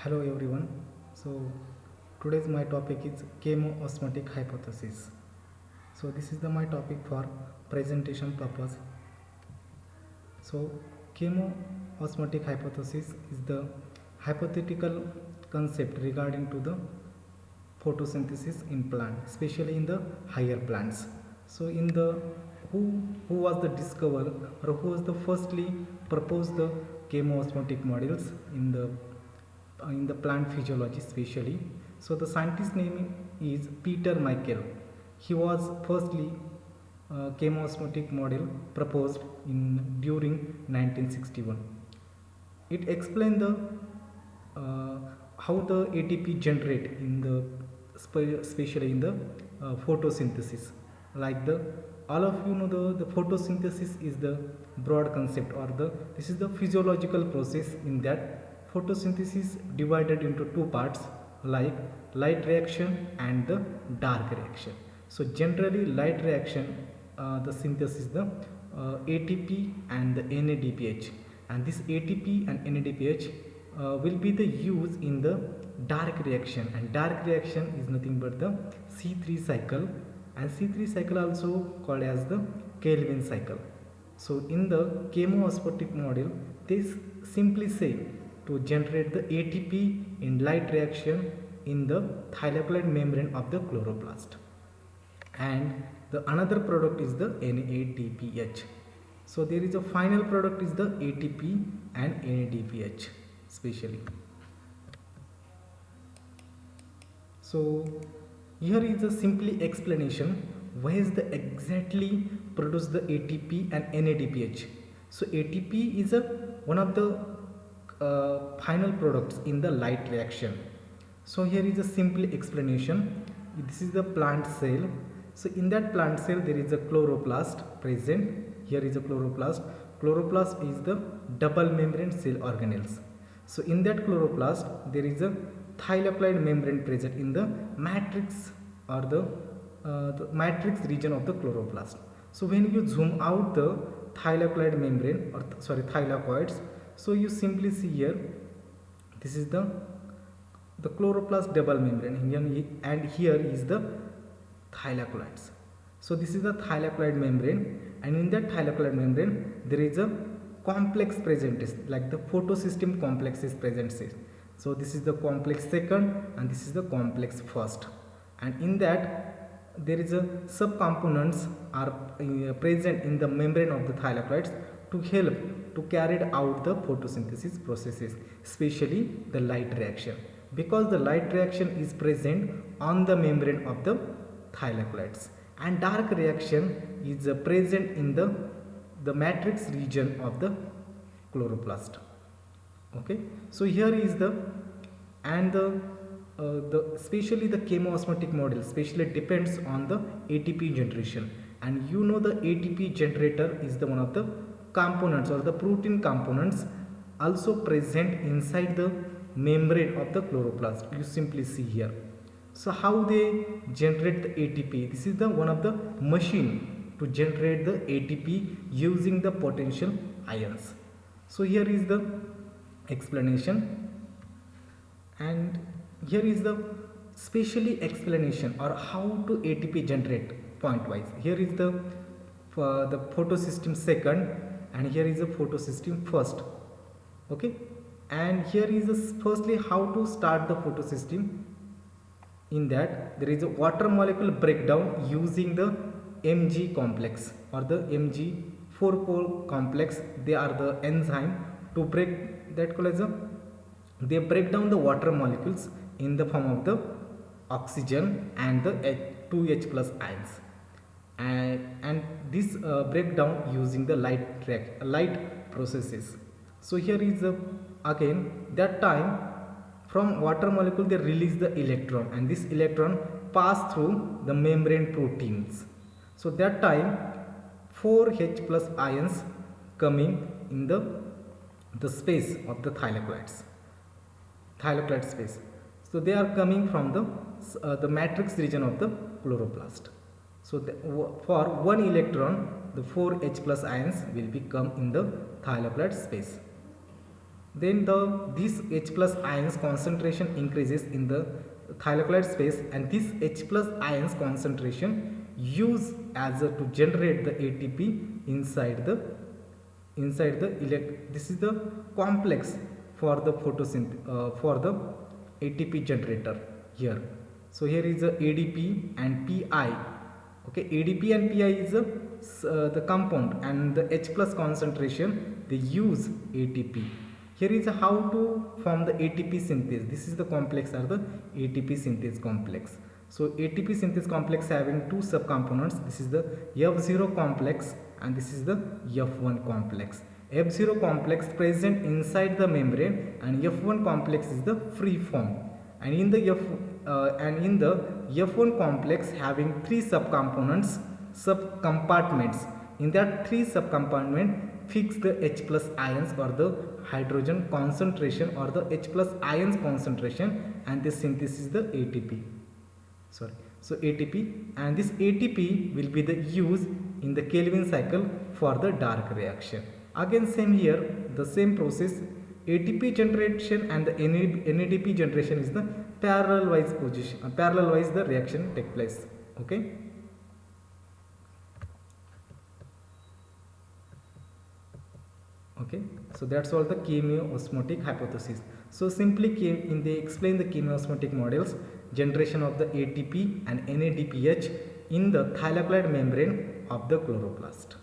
Hello everyone. So today's my topic is Chemiosmotic Hypothesis. So this is my topic for presentation purpose. So Chemiosmotic Hypothesis is the hypothetical concept regarding to the photosynthesis in plant, especially in the higher plants. So in the who was the discoverer or who was the firstly proposed the chemiosmotic models in the plant physiology especially. So the scientist name is Peter Michael. He was firstly chemiosmotic model proposed in during 1961. It explained the how the ATP generate in the especially in the photosynthesis. Like the all of you know the photosynthesis is the broad concept or the this is the physiological process. In that photosynthesis divided into two parts like light reaction and the dark reaction. So generally light reaction the synthesis the ATP and the NADPH, and this ATP and NADPH will be the use in the dark reaction, and dark reaction is nothing but the C3 cycle, and C3 cycle also called as the Kelvin cycle. So in the chemiosmotic model they simply say to generate the ATP in light reaction in the thylakoid membrane of the chloroplast, and the another product is the NADPH. So there is a final product is the ATP and NADPH especially. So here is a simply explanation why is the exactly produce the ATP and NADPH. So ATP is a one of the final products in the light reaction. So here is a simple explanation. This is the plant cell. So in that plant cell there is a chloroplast present. Here is a chloroplast. Chloroplast is the double membrane cell organelles. So in that chloroplast there is a thylakoid membrane present in the matrix or the matrix region of the chloroplast. So when you zoom out the thylakoid membrane or thylakoids, so you simply see here this is the chloroplast double membrane, and here is the thylakoids. So this is the thylakoid membrane, and in that thylakoid membrane there is a complex present, like the photosystem complex is present. So this is the complex second and this is the complex first, and in that there is a subcomponents are present in the membrane of the thylakoids to help to carry out the photosynthesis processes, especially the light reaction, because the light reaction is present on the membrane of the thylakoids, and dark reaction is present in the matrix region of the chloroplast. Okay, so here is the and the especially the chemiosmotic model especially depends on the ATP generation, and you know the ATP generator is the one of the components or the protein components also present inside the membrane of the chloroplast. You simply see here. So how they generate the ATP? This is the one of the machine to generate the ATP using the potential ions. So here is the explanation, and here is the specially explanation or how to ATP generate point wise. Here is the photosystem second, and here is the photosystem first. Okay, and here is the firstly how to start the photosystem. In that there is a water molecule breakdown using the Mg complex or the Mg 4-pole complex. They are the enzyme to break that collagen. They break down the water molecules in the form of the oxygen and the 2H plus ions, and this breakdown using the light processes. So here is again that time from water molecule they release the electron, and this electron pass through the membrane proteins. So that time 4H plus ions coming in the space of the thylakoid space. So they are coming from the matrix region of the chloroplast. So for one electron the 4H plus ions will become in the thylakoid space. Then this H plus ions concentration increases in the thylakoid space, and this H plus ions concentration use as to generate the ATP inside the this is the complex for the photosynthesis for the ATP generator here. So here is the ADP and PI. Okay, ADP and PI is the compound, and the H plus concentration they use ATP. Here is how to form the ATP synthase. This is the complex or the ATP synthase complex. So ATP synthase complex having two subcomponents. This is the F0 complex and this is the F1 complex. F0 complex present inside the membrane and F1 complex is the free form. And in the F1 complex having three subcomponents, subcompartments. In that three subcompartment fix the H plus ions or the hydrogen concentration or the H plus ions concentration, and this synthesis the ATP. So ATP, and this ATP will be the use in the Kelvin cycle for the dark reaction. Again same here, the same process, ATP generation and the NADP generation is the parallel wise the reaction take place. Okay. Okay, so that's all the chemiosmotic hypothesis. So simply explain the chemiosmotic models, generation of the ATP and NADPH in the thylakoid membrane of the chloroplast.